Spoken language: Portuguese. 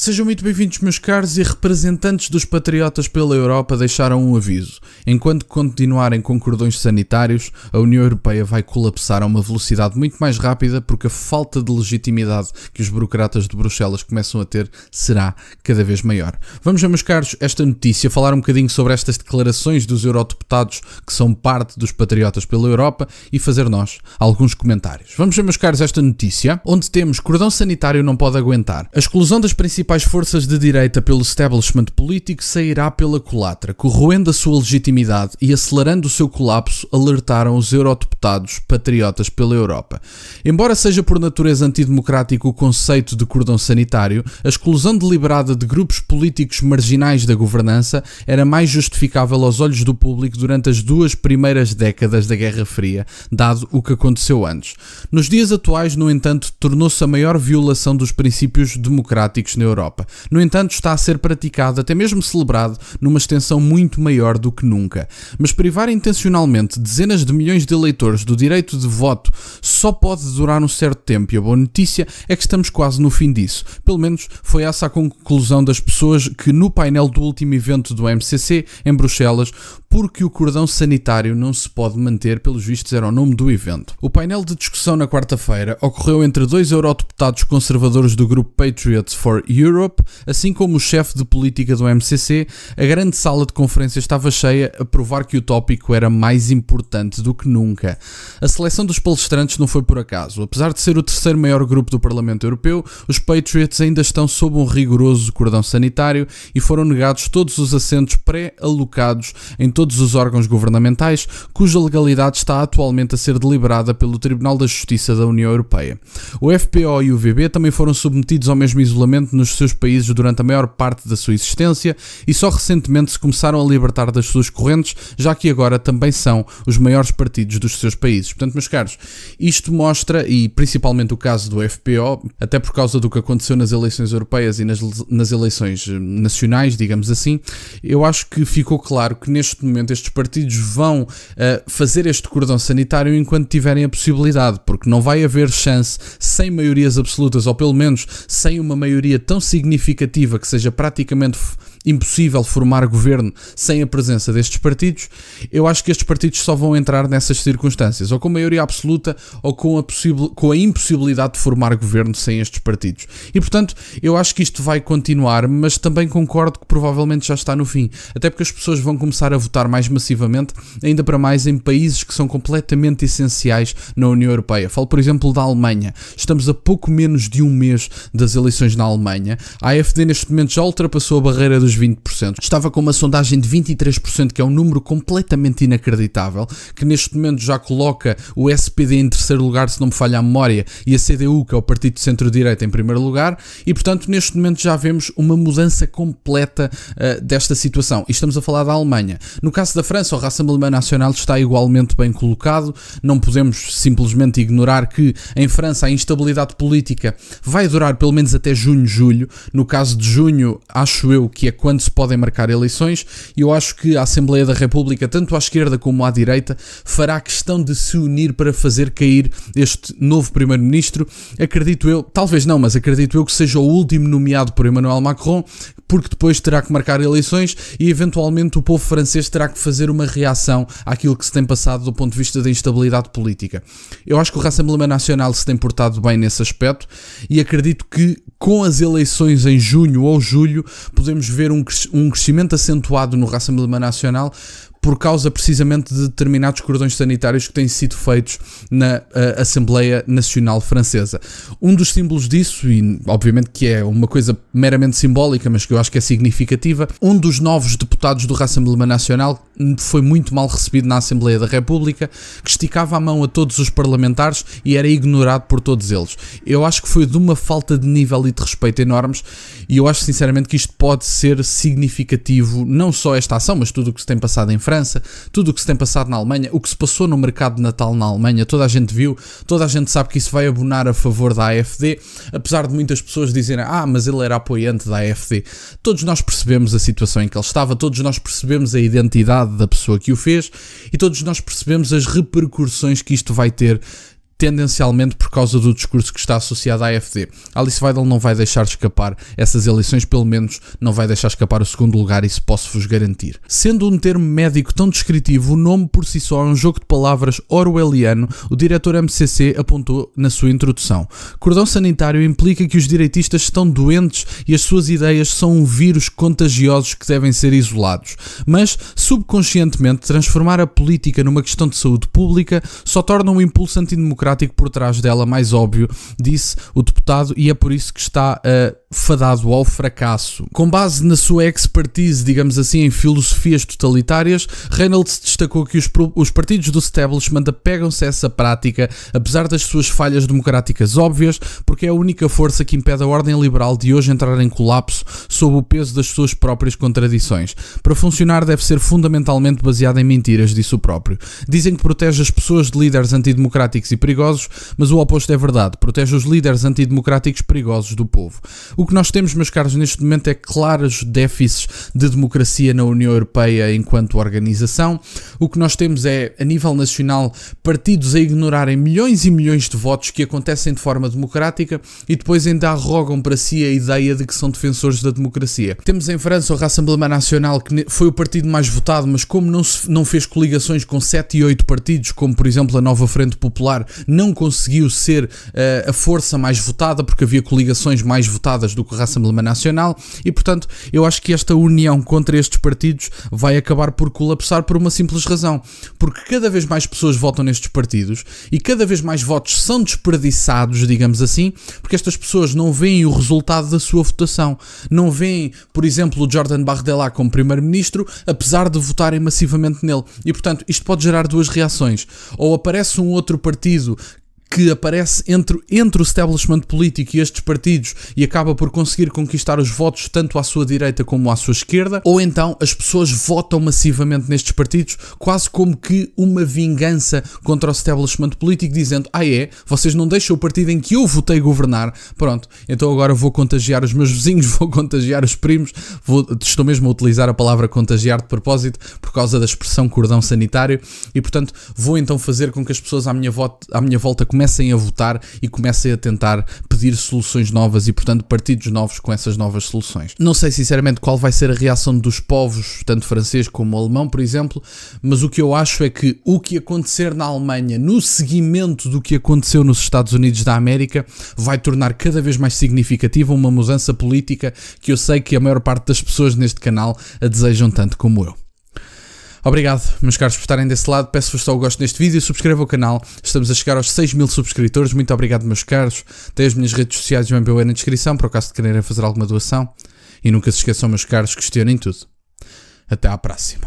Sejam muito bem-vindos, meus caros, e representantes dos patriotas pela Europa deixaram um aviso. Enquanto continuarem com cordões sanitários, a União Europeia vai colapsar a uma velocidade muito mais rápida porque a falta de legitimidade que os burocratas de Bruxelas começam a ter será cada vez maior. Vamos ver, meus caros, esta notícia, falar um bocadinho sobre estas declarações dos eurodeputados que são parte dos patriotas pela Europa e fazer nós alguns comentários. Vamos ver, meus caros, esta notícia, onde temos cordão sanitário não pode aguentar. A exclusão das principais forças de direita pelo establishment político sairá pela culatra, corroendo a sua legitimidade e acelerando o seu colapso, alertaram os eurodeputados patriotas pela Europa. Embora seja por natureza antidemocrático o conceito de cordão sanitário, a exclusão deliberada de grupos políticos marginais da governança era mais justificável aos olhos do público durante as duas primeiras décadas da Guerra Fria, dado o que aconteceu antes. Nos dias atuais, no entanto, tornou-se a maior violação dos princípios democráticos na Europa. No entanto, está a ser praticado, até mesmo celebrado, numa extensão muito maior do que nunca. Mas privar intencionalmente dezenas de milhões de eleitores do direito de voto só pode durar um certo tempo, e a boa notícia é que estamos quase no fim disso. Pelo menos foi essa a conclusão das pessoas que no painel do último evento do MCC, em Bruxelas, porque o cordão sanitário não se pode manter, pelos vistos era o nome do evento. O painel de discussão na quarta-feira ocorreu entre dois eurodeputados conservadores do grupo Patriots for Europe, assim como o chefe de política do MCC. A grande sala de conferência estava cheia, a provar que o tópico era mais importante do que nunca. A seleção dos palestrantes não foi por acaso. Apesar de ser o terceiro maior grupo do Parlamento Europeu, os Patriots ainda estão sob um rigoroso cordão sanitário e foram negados todos os assentos pré-alocados em todos os órgãos governamentais, cuja legalidade está atualmente a ser deliberada pelo Tribunal da Justiça da União Europeia. O FPO e o VB também foram submetidos ao mesmo isolamento nos seus países durante a maior parte da sua existência e só recentemente se começaram a libertar das suas correntes, já que agora também são os maiores partidos dos seus países. Portanto, meus caros, isto mostra, e principalmente o caso do FPO, até por causa do que aconteceu nas eleições europeias e nas eleições nacionais, digamos assim, eu acho que ficou claro que neste momento estes partidos vão fazer este cordão sanitário enquanto tiverem a possibilidade, porque não vai haver chance sem maiorias absolutas, ou pelo menos sem uma maioria tão significativa que seja praticamente impossível formar governo sem a presença destes partidos. Eu acho que estes partidos só vão entrar nessas circunstâncias, ou com maioria absoluta, ou com a impossibilidade de formar governo sem estes partidos. E, portanto, eu acho que isto vai continuar, mas também concordo que provavelmente já está no fim, até porque as pessoas vão começar a votar mais massivamente, ainda para mais em países que são completamente essenciais na União Europeia. Falo, por exemplo, da Alemanha. Estamos a pouco menos de um mês das eleições na Alemanha. A AfD neste momento já ultrapassou a barreira dos 20%. Estava com uma sondagem de 23%, que é um número completamente inacreditável, que neste momento já coloca o SPD em terceiro lugar, se não me falha a memória, e a CDU, que é o partido de centro-direita, em primeiro lugar, e portanto neste momento já vemos uma mudança completa desta situação. E estamos a falar da Alemanha. No caso da França, o Rassemblement National está igualmente bem colocado. Não podemos simplesmente ignorar que em França a instabilidade política vai durar pelo menos até junho, julho. No caso de junho, acho eu que é quando se podem marcar eleições, e eu acho que a Assembleia da República, tanto à esquerda como à direita, fará questão de se unir para fazer cair este novo primeiro-ministro. Acredito eu, talvez não, mas acredito eu que seja o último nomeado por Emmanuel Macron, porque depois terá que marcar eleições e eventualmente o povo francês terá que fazer uma reação àquilo que se tem passado do ponto de vista da instabilidade política. Eu acho que o Rassemblement National se tem portado bem nesse aspecto e acredito que com as eleições em junho ou julho podemos ver um crescimento acentuado no Rassemblement National por causa precisamente de determinados cordões sanitários que têm sido feitos na Assembleia Nacional Francesa. Um dos símbolos disso, e obviamente que é uma coisa meramente simbólica, mas que eu acho que é significativa, um dos novos deputados do Rassemblement Nacional foi muito mal recebido na Assembleia da República, que esticava a mão a todos os parlamentares e era ignorado por todos eles. Eu acho que foi de uma falta de nível e de respeito enormes, e eu acho sinceramente que isto pode ser significativo, não só esta ação, mas tudo o que se tem passado em França, tudo o que se tem passado na Alemanha, o que se passou no mercado de Natal na Alemanha, toda a gente viu, toda a gente sabe que isso vai abonar a favor da AfD, apesar de muitas pessoas dizerem, mas ele era apoiante da AfD. Todos nós percebemos a situação em que ele estava, todos nós percebemos a identidade da pessoa que o fez e todos nós percebemos as repercussões que isto vai ter tendencialmente por causa do discurso que está associado à AfD. Alice Weidel não vai deixar escapar essas eleições, pelo menos não vai deixar escapar o segundo lugar, isso posso-vos garantir. Sendo um termo médico tão descritivo, o nome por si só é um jogo de palavras orwelliano, o diretor MCC apontou na sua introdução. Cordão sanitário implica que os direitistas estão doentes e as suas ideias são um vírus contagiosos que devem ser isolados. Mas, subconscientemente, transformar a política numa questão de saúde pública só torna um impulso antidemocrático por trás dela mais óbvio, disse o deputado, e é por isso que está fadado ao fracasso. Com base na sua expertise, digamos assim, em filosofias totalitárias, Reynolds destacou que os partidos do establishment apegam-se a essa prática, apesar das suas falhas democráticas óbvias, porque é a única força que impede a ordem liberal de hoje entrar em colapso sob o peso das suas próprias contradições. Para funcionar deve ser fundamentalmente baseada em mentiras, disse o próprio. Dizem que protege as pessoas de líderes antidemocráticos e perigosos, mas o oposto é verdade, protege os líderes antidemocráticos perigosos do povo. O que nós temos, meus caros, neste momento é claros déficits de democracia na União Europeia enquanto organização. O que nós temos é, a nível nacional, partidos a ignorarem milhões e milhões de votos que acontecem de forma democrática e depois ainda arrogam para si a ideia de que são defensores da democracia. Temos em França o Rassemblement National, que foi o partido mais votado, mas como não fez coligações com 7 e 8 partidos, como por exemplo a Nova Frente Popular, não conseguiu ser a força mais votada, porque havia coligações mais votadas do que o Rassemblement Nacional, e portanto eu acho que esta união contra estes partidos vai acabar por colapsar por uma simples razão, porque cada vez mais pessoas votam nestes partidos e cada vez mais votos são desperdiçados, digamos assim, porque estas pessoas não veem o resultado da sua votação, não veem, por exemplo, o Jordan Bardella como primeiro-ministro, apesar de votarem massivamente nele, e portanto isto pode gerar duas reações: ou aparece um outro partido que aparece entre o establishment político e estes partidos e acaba por conseguir conquistar os votos tanto à sua direita como à sua esquerda, ou então as pessoas votam massivamente nestes partidos, quase como que uma vingança contra o establishment político, dizendo: vocês não deixam o partido em que eu votei governar, pronto, então agora vou contagiar os meus vizinhos, vou contagiar os primos, estou mesmo a utilizar a palavra contagiar de propósito, por causa da expressão cordão sanitário, e portanto vou então fazer com que as pessoas à minha volta comecem a votar e comecem a tentar pedir soluções novas e, portanto, partidos novos com essas novas soluções. Não sei sinceramente qual vai ser a reação dos povos, tanto francês como alemão, por exemplo, mas o que eu acho é que o que acontecer na Alemanha, no seguimento do que aconteceu nos Estados Unidos da América, vai tornar cada vez mais significativa uma mudança política que eu sei que a maior parte das pessoas neste canal a desejam tanto como eu. Obrigado, meus caros, por estarem desse lado. Peço-vos só o gosto neste vídeo, subscreva o canal. Estamos a chegar aos 6.000 subscritores. Muito obrigado, meus caros. Tem as minhas redes sociais e o MBA na descrição, para o caso de quererem fazer alguma doação. E nunca se esqueçam, meus caros, questionem tudo. Até à próxima.